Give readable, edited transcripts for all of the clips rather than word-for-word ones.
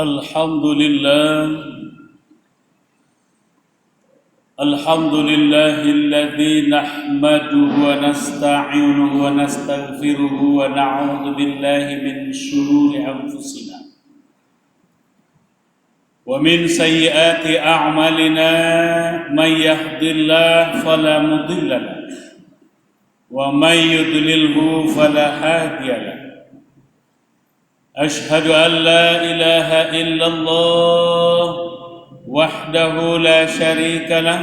الحمد لله الذي نحمده ونستعينه ونستغفره ونعوذ بالله من شرور أنفسنا ومن سيئات أعمالنا من يهد الله فلا مضل له ومن يضلله فلا هادي له. أشهد أن لا إله إلا الله وحده لا شريك له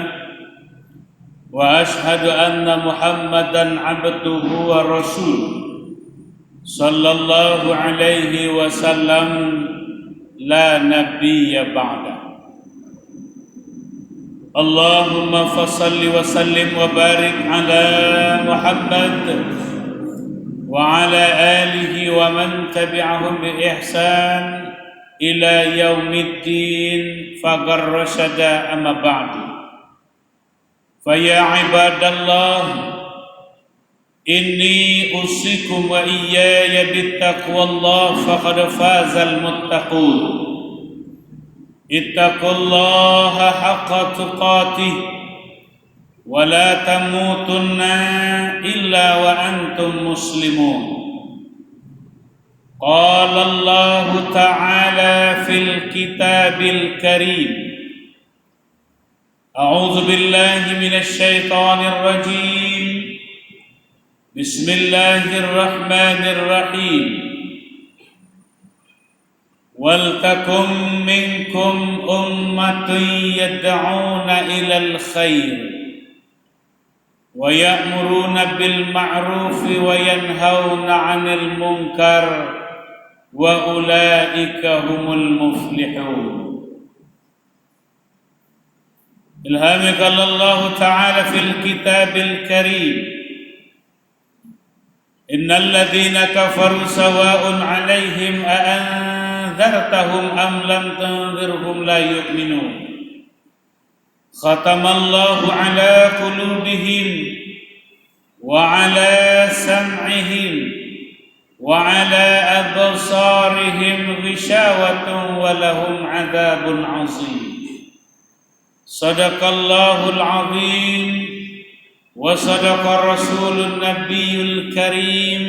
وأشهد أن محمدا عبده ورسوله صلى الله عليه وسلم لا نبي بعده. اللهم فصل وسلم وبارك على محمد وعلى آله ومن تبعهم بإحسان إلى يوم الدين فقد رشد. أما بعد فيا عباد الله إني أوصيكم وإياي بالتقوى الله فقد فاز المتقون. اتقوا الله حق تقاته ولا تموتن إلا وأنتم مسلمون. قال الله تعالى في الكتاب الكريم: أعوذ بالله من الشيطان الرجيم. بسم الله الرحمن الرحيم. ولتكن منكم أمة يدعون إلى الخير ويأمرون بالمعروف وينهون عن المنكر وأولئك هم المفلحون. إلهامك الله تعالى في الكتاب الكريم: إن الذين كفروا سواء عليهم أأنذرتهم أم لم تنذرهم لا يؤمنون. ختم الله على قلوبهم وعلى سمعهم وعلى أبصارهم غشاوة ولهم عذاب عظيم. صدق الله العظيم وصدق الرسول النبي الكريم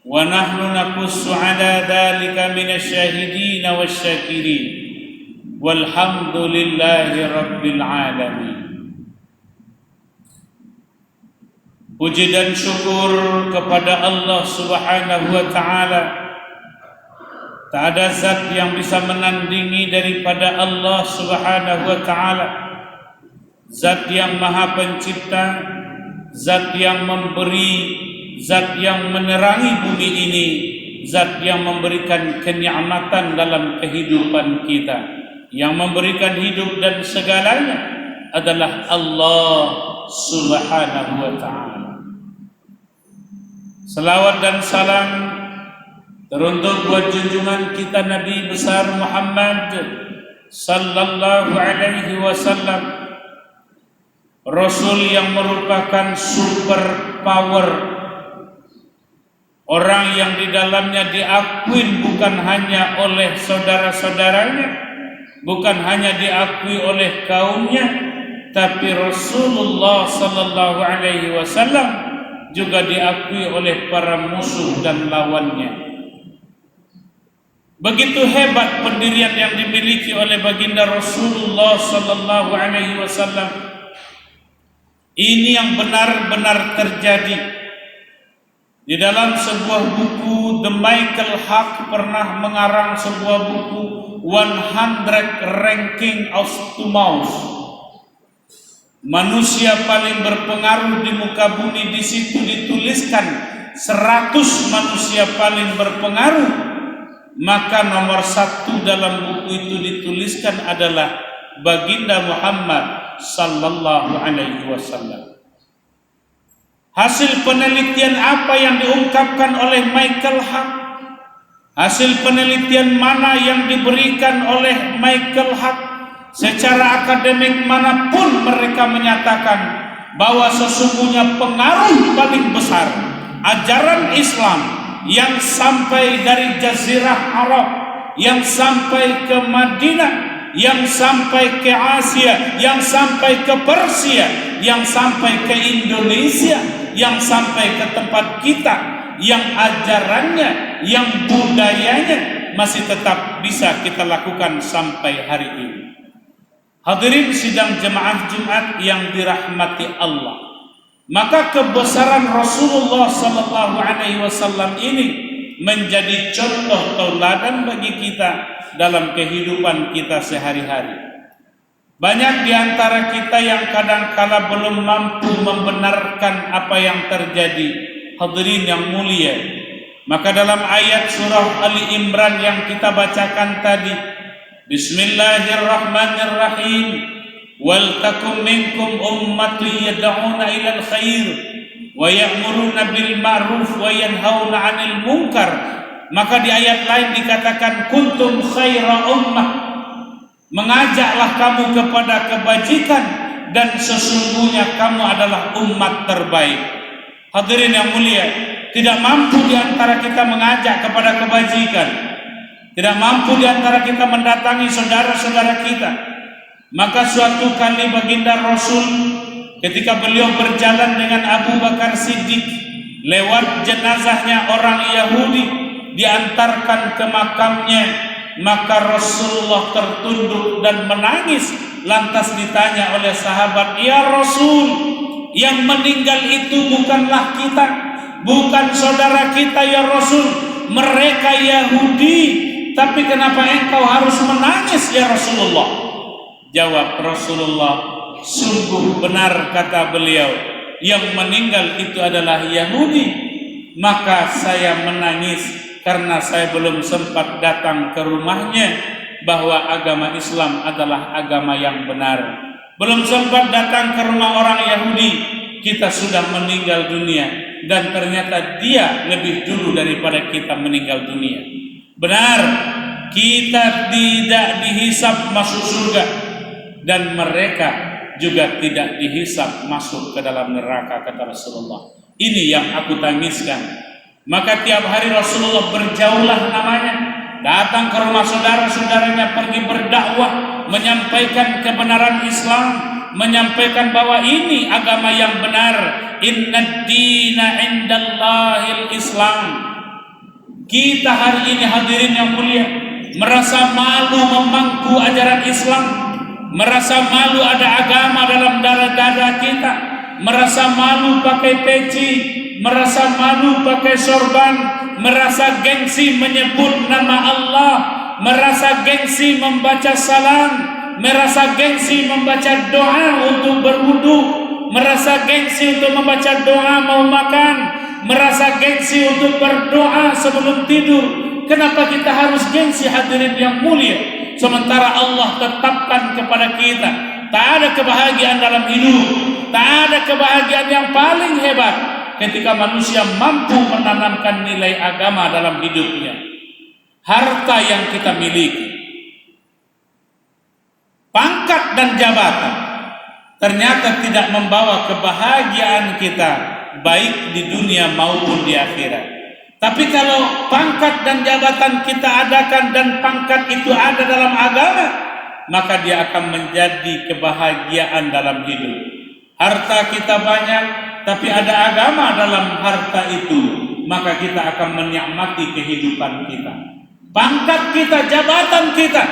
ونحن نقص على ذلك من الشاهدين والشاكرين والحمد لله رب العالمين. Puji dan syukur kepada Allah Subhanahu wa Ta'ala. Tak ada zat yang bisa menandingi daripada Allah Subhanahu wa Ta'ala. Zat yang Maha Pencipta, zat yang memberi, zat yang menerangi bumi ini, zat yang memberikan kenikmatan dalam kehidupan kita, yang memberikan hidup dan segalanya adalah Allah Subhanahu wa Ta'ala. Selawat dan salam teruntuk buat junjungan kita Nabi besar Muhammad sallallahu alaihi wasallam, Rasul yang merupakan super power, orang yang di dalamnya diakui bukan hanya oleh saudara-saudaranya, bukan hanya diakui oleh kaumnya, tapi Rasulullah sallallahu alaihi wasallam juga diakui oleh para musuh dan lawannya. Begitu hebat pendirian yang dimiliki oleh baginda Rasulullah sallallahu alaihi wasallam. Ini yang benar-benar terjadi. Di dalam sebuah buku, The Michael Hart pernah mengarang sebuah buku 100 Ranking of Tomorrow. Manusia paling berpengaruh di muka bumi. Di situ dituliskan 100 manusia paling berpengaruh. Maka nomor 1 dalam buku itu dituliskan adalah baginda Muhammad sallallahu alaihi wasallam. Hasil penelitian apa yang diungkapkan oleh Michael Hart? Hasil penelitian mana yang diberikan oleh Michael Hart? Secara akademik manapun mereka menyatakan bahwa sesungguhnya pengaruh paling besar ajaran Islam yang sampai dari Jazirah Arab yang sampai ke Madinah, yang sampai ke Asia, yang sampai ke Persia, yang sampai ke Indonesia, yang sampai ke tempat kita, yang ajarannya, yang budayanya masih tetap bisa kita lakukan sampai hari ini. Hadirin sidang jemaah Jumat yang dirahmati Allah, maka kebesaran Rasulullah sallallahu alaihi wasallam ini menjadi contoh tauladan bagi kita dalam kehidupan kita sehari-hari. Banyak di antara kita yang kadang-kala belum mampu membenarkan apa yang terjadi. Hadirin yang mulia, maka dalam ayat surah Ali Imran yang kita bacakan tadi, Bismillahirrahmanirrahim, wal takum minkum ummatun yad'una ilal khair wa ya'muruna bil ma'ruf wa yanhauna 'anil munkar. Maka di ayat lain dikatakan kuntum khaira ummah, mengajaklah kamu kepada kebajikan dan sesungguhnya kamu adalah umat terbaik. Hadirin yang mulia, tidak mampu di antara kita mengajak kepada kebajikan, tidak mampu di antara kita mendatangi saudara-saudara kita. Maka suatu kali baginda Rasul ketika beliau berjalan dengan Abu Bakar Siddiq lewat jenazahnya orang Yahudi diantarkan ke makamnya, maka Rasulullah tertunduk dan menangis. Lantas ditanya oleh sahabat, "Ya Rasul, yang meninggal itu bukanlah kita, bukan saudara kita ya Rasul, mereka Yahudi. Tapi kenapa engkau harus menangis ya Rasulullah?" Jawab Rasulullah, "Sungguh benar," kata beliau, "yang meninggal itu adalah Yahudi. Maka saya menangis karena saya belum sempat datang ke rumahnya, bahwa agama Islam adalah agama yang benar. Belum sempat datang ke rumah orang Yahudi, kita sudah meninggal dunia, dan ternyata dia lebih dulu daripada kita meninggal dunia. Benar, kita tidak dihisab masuk surga, dan mereka juga tidak dihisab masuk ke dalam neraka," kata Rasulullah. Ini yang aku tangiskan. Maka tiap hari Rasulullah berjauhlah namanya, datang ke rumah saudara-saudaranya, pergi berdakwah, menyampaikan kebenaran Islam, menyampaikan bahwa ini agama yang benar. Innad dina indallahil Islam. Kita hari ini hadirin yang mulia merasa malu memangku ajaran Islam, merasa malu ada agama dalam dada kita, merasa malu pakai peci, merasa malu pakai sorban, merasa gengsi menyebut nama Allah, merasa gengsi membaca salam, merasa gengsi membaca doa untuk berwudu, merasa gengsi untuk membaca doa mau makan, merasa gengsi untuk berdoa sebelum tidur. Kenapa kita harus gengsi hadirin yang mulia? Sementara Allah tetapkan kepada kita, tak ada kebahagiaan dalam hidup, tak ada kebahagiaan yang paling hebat ketika manusia mampu menanamkan nilai agama dalam hidupnya. Harta yang kita miliki, pangkat dan jabatan, ternyata tidak membawa kebahagiaan kita baik di dunia maupun di akhirat. Tapi kalau pangkat dan jabatan kita adakan dan pangkat itu ada dalam agama, maka dia akan menjadi kebahagiaan dalam hidup. Harta kita banyak, tapi ada agama dalam harta itu, maka kita akan menikmati kehidupan kita. Pangkat kita, jabatan kita,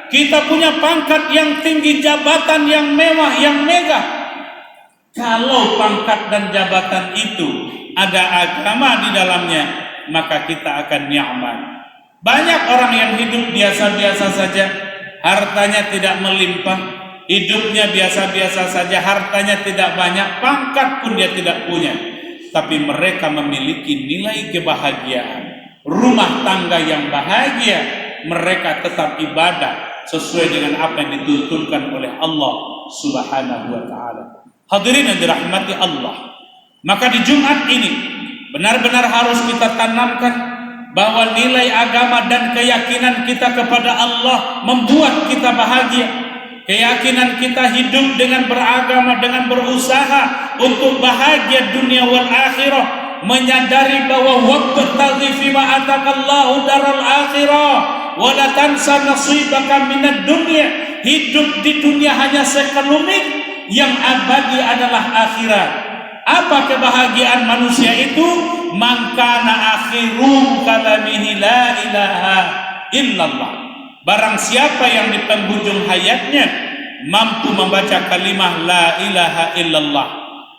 kita punya pangkat yang tinggi, jabatan yang mewah, yang megah. Kalau pangkat dan jabatan itu ada agama di dalamnya, maka kita akan nikmat. Banyak orang yang hidup biasa-biasa saja, hartanya tidak melimpah, hidupnya biasa-biasa saja, hartanya tidak banyak, pangkat pun dia tidak punya, tapi mereka memiliki nilai kebahagiaan, rumah tangga yang bahagia, mereka tetap ibadah sesuai dengan apa yang dituntunkan oleh Allah Subhanahu wa ta'ala. Hadirin yang dirahmati Allah, maka di Jumat ini benar-benar harus kita tanamkan bahwa nilai agama dan keyakinan kita kepada Allah membuat kita bahagia. Keyakinan kita hidup dengan beragama, dengan berusaha untuk bahagia dunia wal akhirah, menyadari bahwa wabtaghi fima atakallahu daral akhirah, wa la tansa nasibaka minad dunya. Hidup di dunia hanya sekelumit, yang abadi adalah akhirat. Apa kebahagiaan manusia itu? Man kana akhiru kalamihi la ilaha illallah. Barang siapa yang di penghujung hayatnya mampu membaca kalimah la ilaha illallah,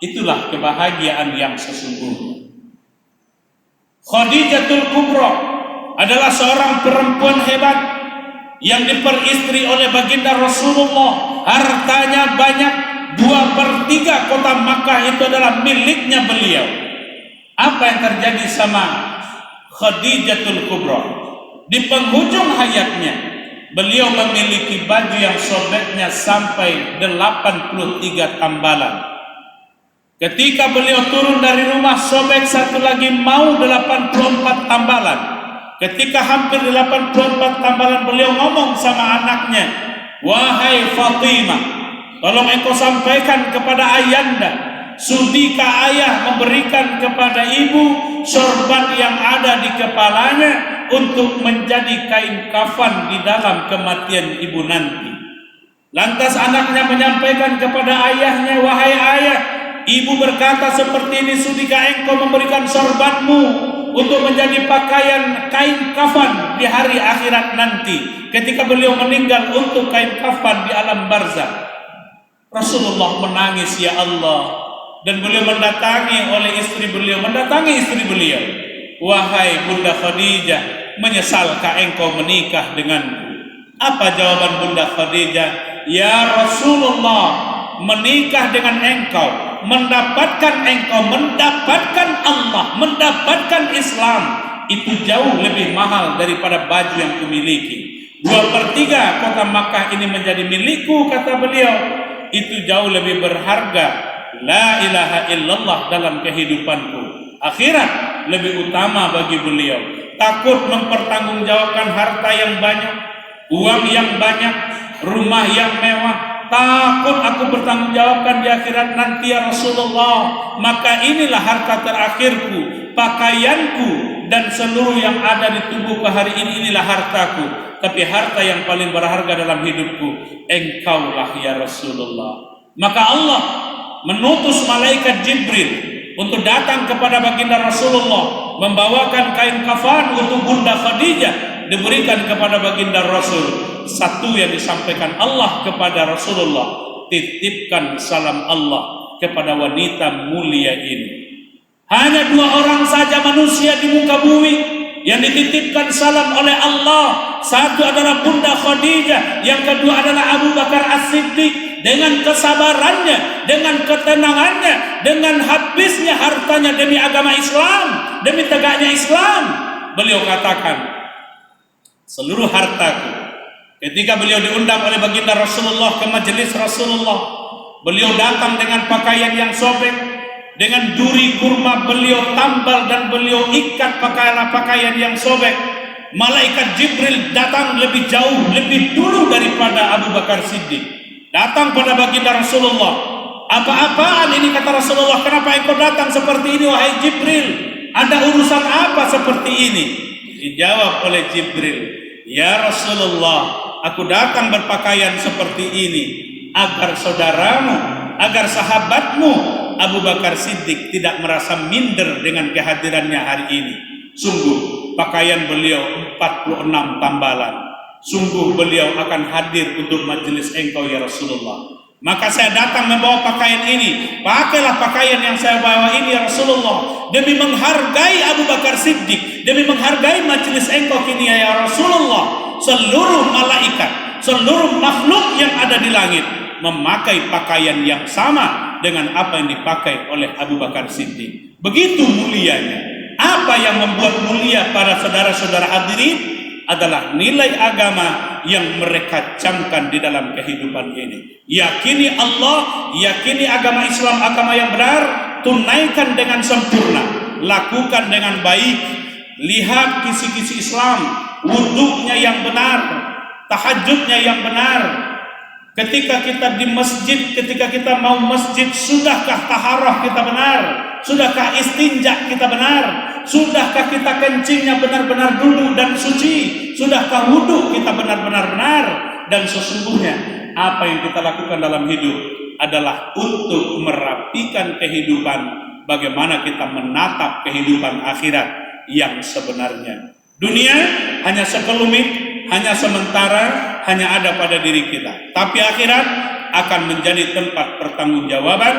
itulah kebahagiaan yang sesungguhnya. Khadijatul Kubra adalah seorang perempuan hebat yang diperistri oleh baginda Rasulullah. Hartanya banyak, 2/3 kota Makkah itu adalah miliknya beliau. Apa yang terjadi sama Khadijatul Kubra? Di penghujung hayatnya beliau memiliki baju yang sobeknya sampai 83 tambalan. Ketika beliau turun dari rumah, sobek satu lagi mau 84 tambalan. Ketika hampir 84 tambalan, beliau ngomong sama anaknya, "Wahai Fatimah, tolong engkau sampaikan kepada ayanda, sudikah ayah memberikan kepada ibu sorban yang ada di kepalanya untuk menjadi kain kafan di dalam kematian ibu nanti?" Lantas anaknya menyampaikan kepada ayahnya, "Wahai ayah, ibu berkata seperti ini, sudikah engkau memberikan sorbanmu untuk menjadi pakaian kain kafan di hari akhirat nanti ketika beliau meninggal untuk kain kafan di alam barzakh?" Rasulullah menangis, "Ya Allah," dan beliau mendatangi istri beliau, "Wahai Bunda Khadijah, menyesalkah engkau menikah denganku?" Apa jawaban Bunda Khadijah? "Ya Rasulullah, menikah dengan engkau, mendapatkan Allah, mendapatkan Islam, itu jauh lebih mahal daripada baju yang kumiliki. 2/3 kota Makkah ini menjadi milikku," kata beliau. "Itu jauh lebih berharga la ilaha illallah dalam kehidupanku." Akhirat lebih utama bagi beliau. Takut mempertanggungjawabkan harta yang banyak, uang yang banyak, rumah yang mewah. "Takut aku bertanggungjawabkan di akhirat nanti ya Rasulullah. Maka inilah harta terakhirku, pakaianku, dan seluruh yang ada di tubuhku hari ini, inilah hartaku. Tapi harta yang paling berharga dalam hidupku, engkaulah ya Rasulullah." Maka Allah menutus malaikat Jibril untuk datang kepada baginda Rasulullah, membawakan kain kafan untuk Bunda Khadijah, diberikan kepada baginda Rasul. Satu yang disampaikan Allah kepada Rasulullah, "Titipkan salam Allah kepada wanita mulia ini." Hanya 2 orang saja manusia di muka bumi yang dititipkan salam oleh Allah. Satu adalah Bunda Khadijah, yang kedua adalah Abu Bakar As-Siddiq. Dengan kesabarannya, dengan ketenangannya, dengan habisnya hartanya demi agama Islam, demi tegaknya Islam, beliau katakan, "Seluruh hartaku." Ketika beliau diundang oleh baginda Rasulullah ke majelis Rasulullah, beliau datang dengan pakaian yang sobek, dengan duri kurma beliau tambal dan beliau ikat pakaian yang sobek. Malaikat Jibril datang lebih jauh, lebih dulu daripada Abu Bakar Siddiq. Datang pada baginda Rasulullah. "Apa-apaan ini?" kata Rasulullah. "Kenapa engkau datang seperti ini, wahai Jibril? Ada urusan apa seperti ini?" Dijawab oleh Jibril, "Ya Rasulullah, aku datang berpakaian seperti ini agar saudaramu, agar sahabatmu Abu Bakar Siddiq tidak merasa minder dengan kehadirannya hari ini. Sungguh pakaian beliau 46 tambalan. Sungguh beliau akan hadir untuk majelis engkau ya Rasulullah. Maka saya datang membawa pakaian ini. Pakailah pakaian yang saya bawa ini ya Rasulullah, demi menghargai Abu Bakar Siddiq, demi menghargai majelis engkau kini ya Rasulullah. Seluruh malaikat, seluruh makhluk yang ada di langit memakai pakaian yang sama dengan apa yang dipakai oleh Abu Bakar Siddiq." Begitu mulianya. Apa yang membuat mulia para saudara-saudara hadirin adalah nilai agama yang mereka camkan di dalam kehidupan ini. Yakini Allah, yakini agama Islam, agama yang benar, tunaikan dengan sempurna, lakukan dengan baik, lihat kisi-kisi Islam, wudhunya yang benar, tahajudnya yang benar. Ketika kita di masjid, ketika kita mau masjid, sudahkah taharah kita benar? Sudahkah istinja kita benar? Sudahkah kita kencingnya benar-benar duduk dan suci? Sudahkah wudhu kita benar-benar dan sesungguhnya apa yang kita lakukan dalam hidup adalah untuk merapikan kehidupan, bagaimana kita menatap kehidupan akhirat yang sebenarnya. Dunia hanya sekelumit, hanya sementara, hanya ada pada diri kita. Tapi akhirat akan menjadi tempat pertanggungjawaban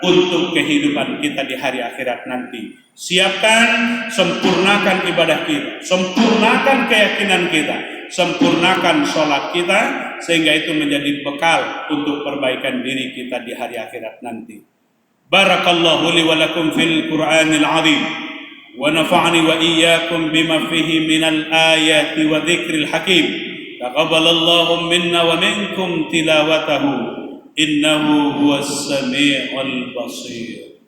untuk kehidupan kita di hari akhirat nanti. Siapkan, sempurnakan ibadah kita, sempurnakan keyakinan kita, sempurnakan sholat kita, sehingga itu menjadi bekal untuk perbaikan diri kita di hari akhirat nanti. Barakallahu li wa lakum fil Qur'anil azim, wa nafa'ani wa iyyakum bima fihi minal ayati wa dzikril hakim. Taqabbalallahu minna wa minkum tilawatahu, innahu huwas sami'ul basir.